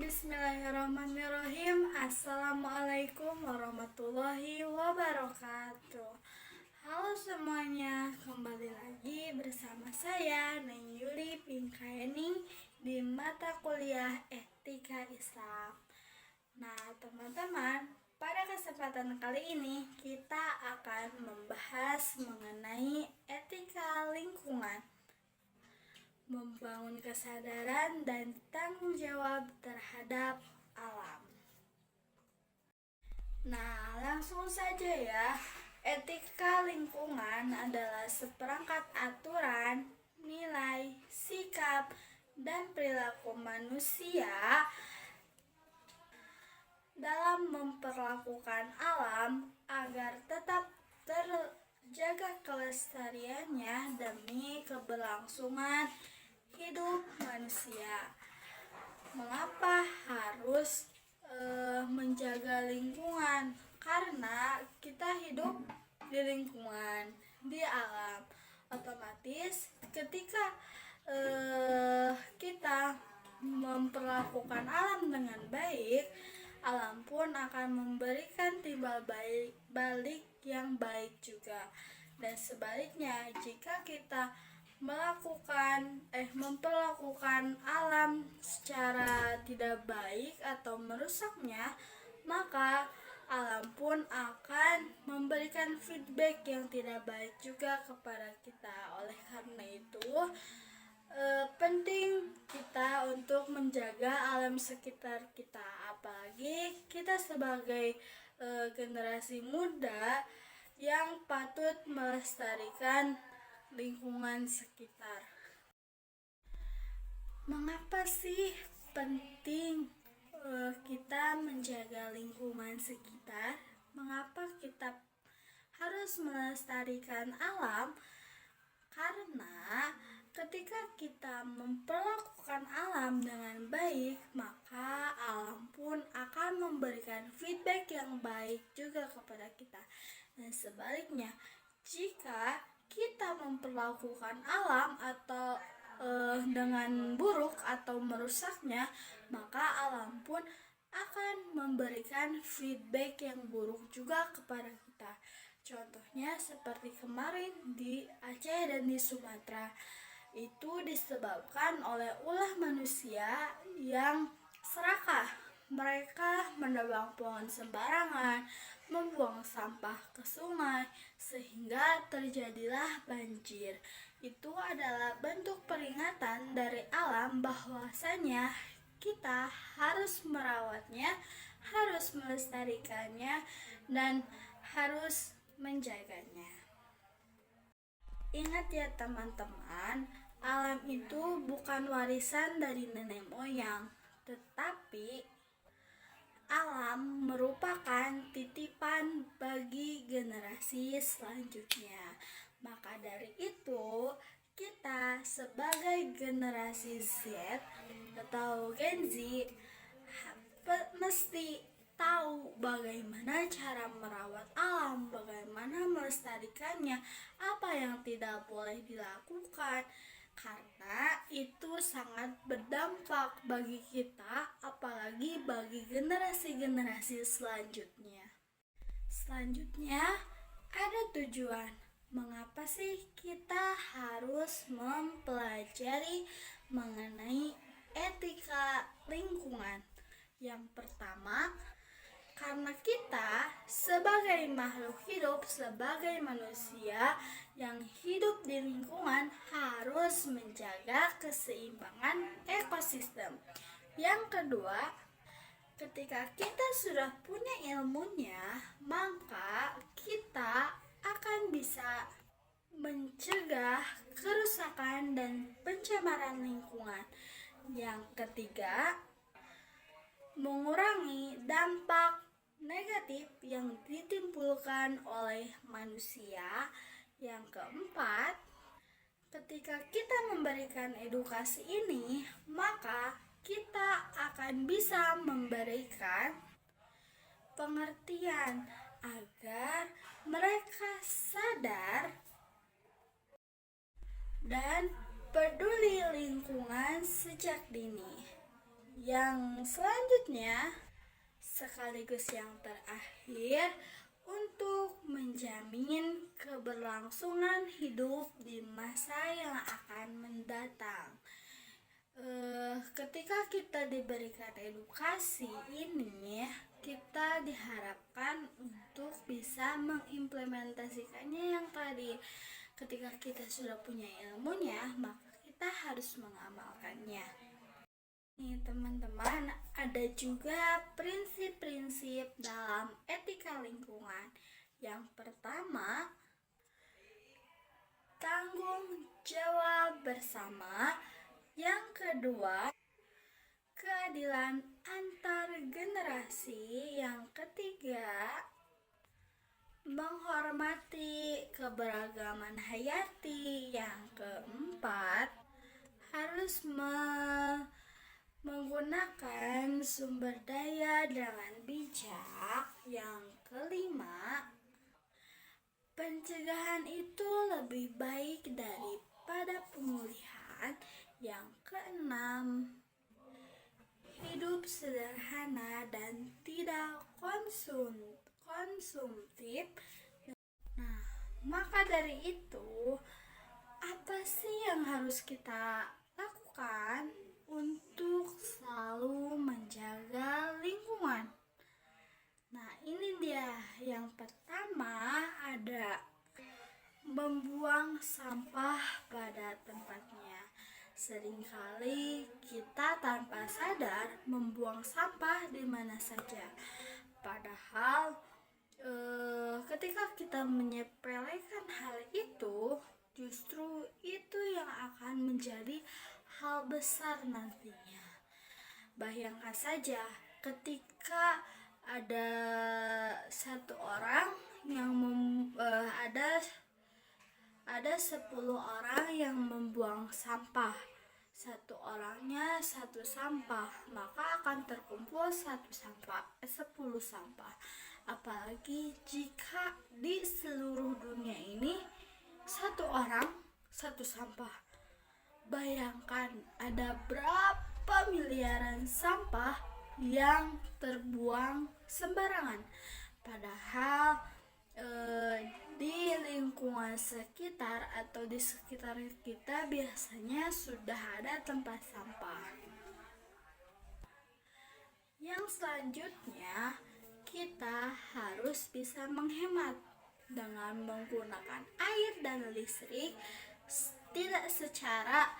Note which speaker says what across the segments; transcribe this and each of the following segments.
Speaker 1: Bismillahirrahmanirrahim. Assalamualaikum warahmatullahi wabarakatuh. Halo semuanya, kembali lagi bersama saya Neng Yuli Pinkaeni di mata kuliah Etika Islam. Nah teman-teman, pada kesempatan kali ini kita akan membahas mengenai etika lingkungan, membangun kesadaran dan tanggung jawab terhadap alam. Nah, langsung saja ya. Etika lingkungan adalah seperangkat aturan, nilai, sikap, dan perilaku manusia dalam memperlakukan alam agar tetap terjaga kelestariannya demi keberlangsungan hidup manusia. Mengapa harus menjaga lingkungan? Karena kita hidup di lingkungan, di alam. Otomatis ketika kita memperlakukan alam dengan baik, alam pun akan memberikan timbal balik yang baik juga. Dan sebaliknya, jika kita memperlakukan alam secara tidak baik atau merusaknya, maka alam pun akan memberikan feedback yang tidak baik juga kepada kita. Oleh karena itu, penting kita untuk menjaga alam sekitar kita, apalagi kita sebagai generasi muda yang patut melestarikan lingkungan sekitar. Mengapa sih penting kita menjaga lingkungan sekitar? Mengapa kita harus melestarikan alam? Karena ketika kita memperlakukan alam dengan baik, maka alam pun akan memberikan feedback yang baik juga kepada kita. Dan sebaliknya, jika kita memperlakukan alam atau dengan buruk atau merusaknya, maka alam pun akan memberikan feedback yang buruk juga kepada kita. Contohnya seperti kemarin di Aceh dan di Sumatera, itu disebabkan oleh ulah manusia yang serakah. Mereka menebang pohon sembarangan, membuang sampah ke sungai, sehingga terjadilah banjir. Itu adalah bentuk peringatan dari alam bahwasanya kita harus merawatnya, harus melestarikannya, dan harus menjaganya. Ingat ya teman-teman, alam itu bukan warisan dari nenek moyang, tetapi alam merupakan titipan bagi generasi selanjutnya. Maka dari itu, kita sebagai generasi Z atau Gen Z mesti tahu bagaimana cara merawat alam, bagaimana melestarikannya, apa yang tidak boleh dilakukan, karena itu sangat berdampak bagi kita, apalagi bagi generasi-generasi selanjutnya. Selanjutnya, ada tujuan. Mengapa sih kita harus mempelajari mengenai etika lingkungan? Yang pertama, karena kita sebagai makhluk hidup, sebagai manusia yang hidup di lingkungan harus menjaga keseimbangan ekosistem. Yang kedua, ketika kita sudah punya ilmunya, maka kita akan bisa mencegah kerusakan dan pencemaran lingkungan. Yang ketiga, mengurangi dampak negatif yang ditimbulkan oleh manusia. Yang keempat, ketika kita memberikan edukasi ini, maka kita akan bisa memberikan pengertian agar mereka sadar dan peduli lingkungan sejak dini. Yang selanjutnya sekaligus yang terakhir, untuk menjamin keberlangsungan hidup di masa yang akan mendatang. Ketika kita diberikan edukasi ini, kita diharapkan untuk bisa mengimplementasikannya yang tadi. Ketika kita sudah punya ilmunya, maka kita harus mengamalkannya. Nih teman-teman, ada juga prinsip-prinsip dalam etika lingkungan. Yang pertama, tanggung jawab bersama. Yang kedua, keadilan antar generasi. Yang ketiga, menghormati keberagaman hayati. Yang keempat, harus menggunakan sumber daya dengan bijak. Yang kelima, pencegahan itu lebih baik daripada pemulihan. Yang keenam, hidup sederhana dan tidak konsumtif. Nah, maka dari itu, apa sih yang harus kita lakukan untuk selalu menjaga lingkungan? Nah, ini dia. Yang pertama ada membuang sampah pada tempatnya. Seringkali kita tanpa sadar membuang sampah di mana saja. Padahal ketika kita menyepelekan hal itu, justru itu yang akan menjadi hal besar nantinya. Bayangkan saja ketika ada satu orang yang ada 10 orang yang membuang sampah, satu orangnya satu sampah, maka akan terkumpul 10 sampah. Apalagi jika di seluruh dunia ini satu orang satu sampah. Bayangkan ada berapa miliaran sampah yang terbuang sembarangan. Padahal di lingkungan sekitar atau di sekitar kita biasanya sudah ada tempat sampah. Yang selanjutnya, kita harus bisa menghemat dengan menggunakan air dan listrik tidak secara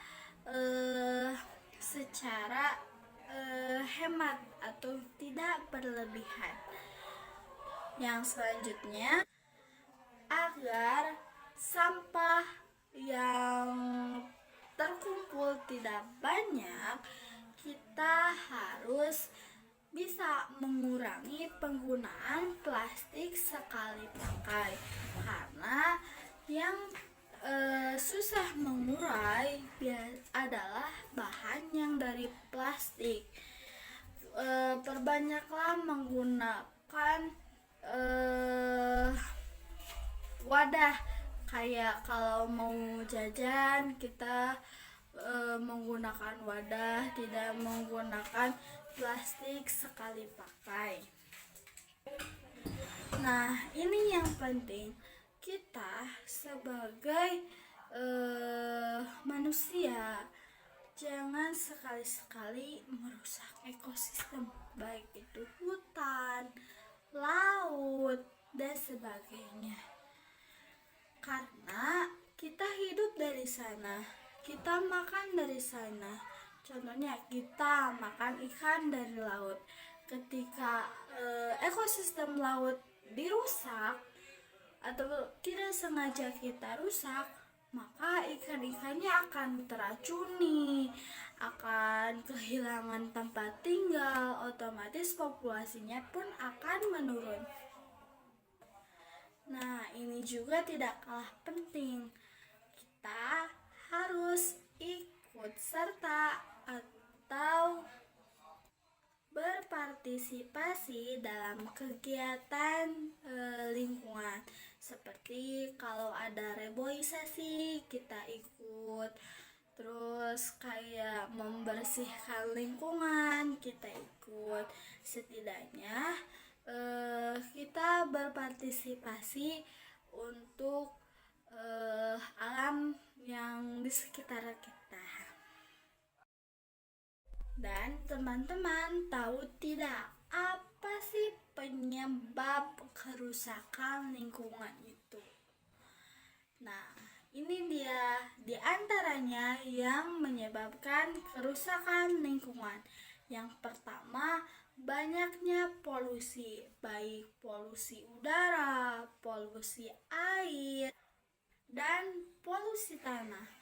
Speaker 1: hemat atau tidak berlebihan. Yang selanjutnya, agar sampah yang terkumpul tidak banyak, kita harus bisa mengurangi penggunaan plastik sekali pakai, karena yang susah mengurai adalah bahan yang dari plastik. Perbanyaklah menggunakan wadah, kayak kalau mau jajan kita menggunakan wadah, tidak menggunakan plastik sekali pakai. Nah, ini yang penting, kita sebagai manusia jangan sekali-sekali merusak ekosistem, baik itu hutan, laut, dan sebagainya. Karena kita hidup dari sana, kita makan dari sana. Contohnya kita makan ikan dari laut. Ketika ekosistem laut dirusak atau tidak sengaja kita rusak, maka ikan-ikannya akan teracuni, akan kehilangan tempat tinggal, otomatis populasinya pun akan menurun. Nah, ini juga tidak kalah penting. Kita harus ikut serta atau berpartisipasi dalam kegiatan lingkungan. Seperti kalau ada reboisasi, kita ikut. Terus kayak membersihkan lingkungan, Setidaknya kita berpartisipasi untuk alam yang di sekitar kita. Dan teman-teman tahu tidak apa sih penyebab kerusakan lingkungan itu? Nah, ini dia di antaranya yang menyebabkan kerusakan lingkungan. Yang pertama, banyaknya polusi, baik polusi udara, polusi air, dan polusi tanah.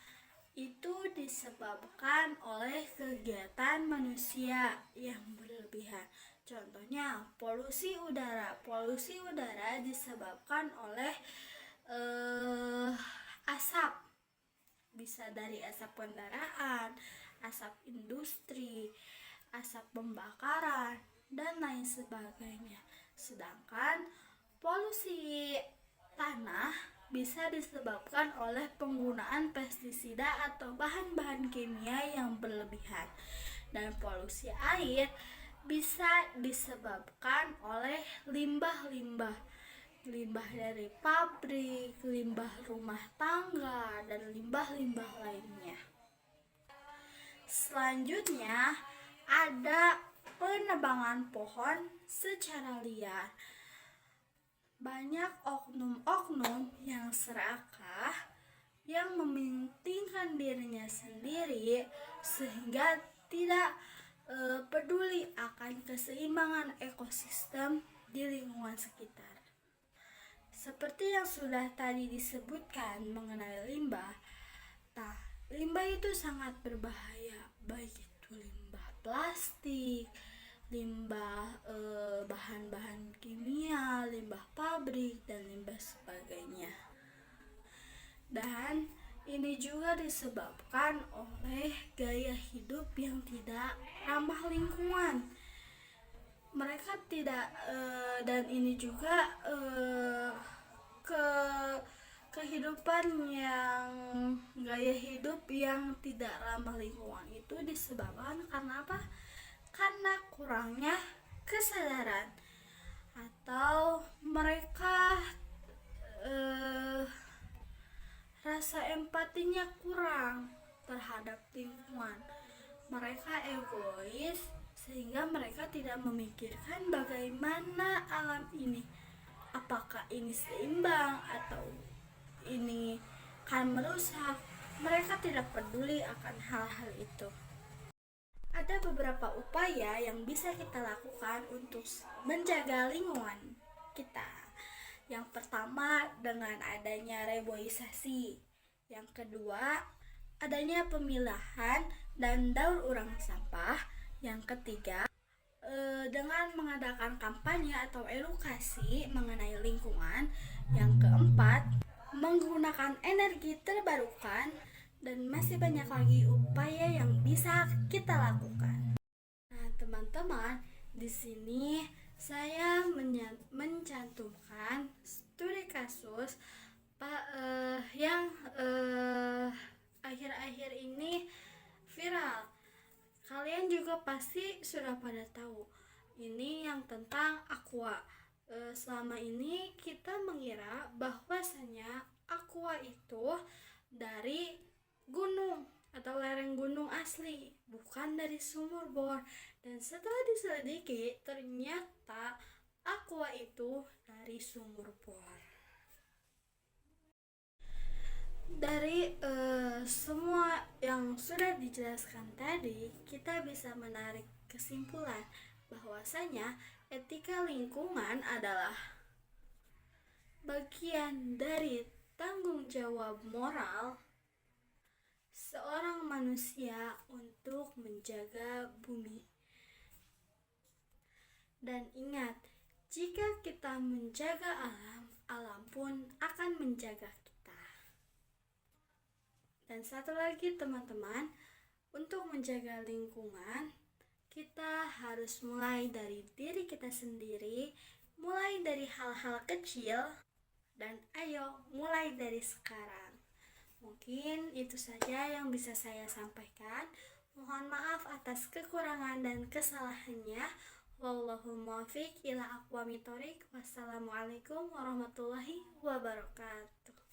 Speaker 1: Itu disebabkan oleh kegiatan manusia yang berlebihan. Contohnya polusi udara. Polusi udara disebabkan oleh asap. Bisa dari asap kendaraan, asap industri, asap pembakaran, dan lain sebagainya. Sedangkan polusi tanah bisa disebabkan oleh penggunaan pestisida atau bahan-bahan kimia yang berlebihan. Dan polusi air bisa disebabkan oleh limbah-limbah dari pabrik, limbah rumah tangga, dan limbah-limbah lainnya. Selanjutnya ada penebangan pohon secara liar. Banyak oknum-oknum yang serakah yang mementingkan dirinya sendiri sehingga tidak peduli akan keseimbangan ekosistem di lingkungan sekitar. Seperti yang sudah tadi disebutkan mengenai limbah. Nah, limbah itu sangat berbahaya, baik itu limbah plastik, limbah bahan-bahan kimia, limbah pabrik, dan limbah sebagainya. Dan ini juga disebabkan oleh gaya hidup yang tidak ramah lingkungan. Mereka tidak dan ini juga kehidupan yang gaya hidup yang tidak ramah lingkungan itu disebabkan karena apa? Karena kurangnya kesadaran atau mereka rasa empatinya kurang terhadap lingkungan. Mereka egois sehingga mereka tidak memikirkan bagaimana alam ini, apakah ini seimbang atau ini akan merusak. Mereka tidak peduli akan hal-hal itu. Ada beberapa upaya yang bisa kita lakukan untuk menjaga lingkungan kita. Yang pertama, dengan adanya reboisasi. Yang kedua, adanya pemilahan dan daur ulang sampah. Yang ketiga, dengan mengadakan kampanye atau edukasi mengenai lingkungan. Yang keempat, menggunakan energi terbarukan. Dan masih banyak lagi upaya yang bisa kita lakukan. Nah, teman-teman, di sini saya mencantumkan studi kasus yang akhir-akhir ini viral. Kalian juga pasti sudah pada tahu. Ini yang tentang aqua. Selama ini kita mengira bahwasanya aqua itu dari gunung atau lereng gunung asli, bukan dari sumur bor. Dan setelah diselidiki, ternyata aqua itu dari sumur bor. Dari semua yang sudah dijelaskan tadi, kita bisa menarik kesimpulan bahwasanya etika lingkungan adalah bagian dari tanggung jawab moral seorang manusia untuk menjaga bumi. Dan ingat, jika kita menjaga alam, alam pun akan menjaga kita. Dan satu lagi teman-teman, untuk menjaga lingkungan, kita harus mulai dari diri kita sendiri, mulai dari hal-hal kecil, dan ayo mulai dari sekarang. Mungkin itu saja yang bisa saya sampaikan. Mohon maaf atas kekurangan dan kesalahannya. Wallahul muwaffiq ila aqwamit thoriq. Wassalamualaikum warahmatullahi wabarakatuh.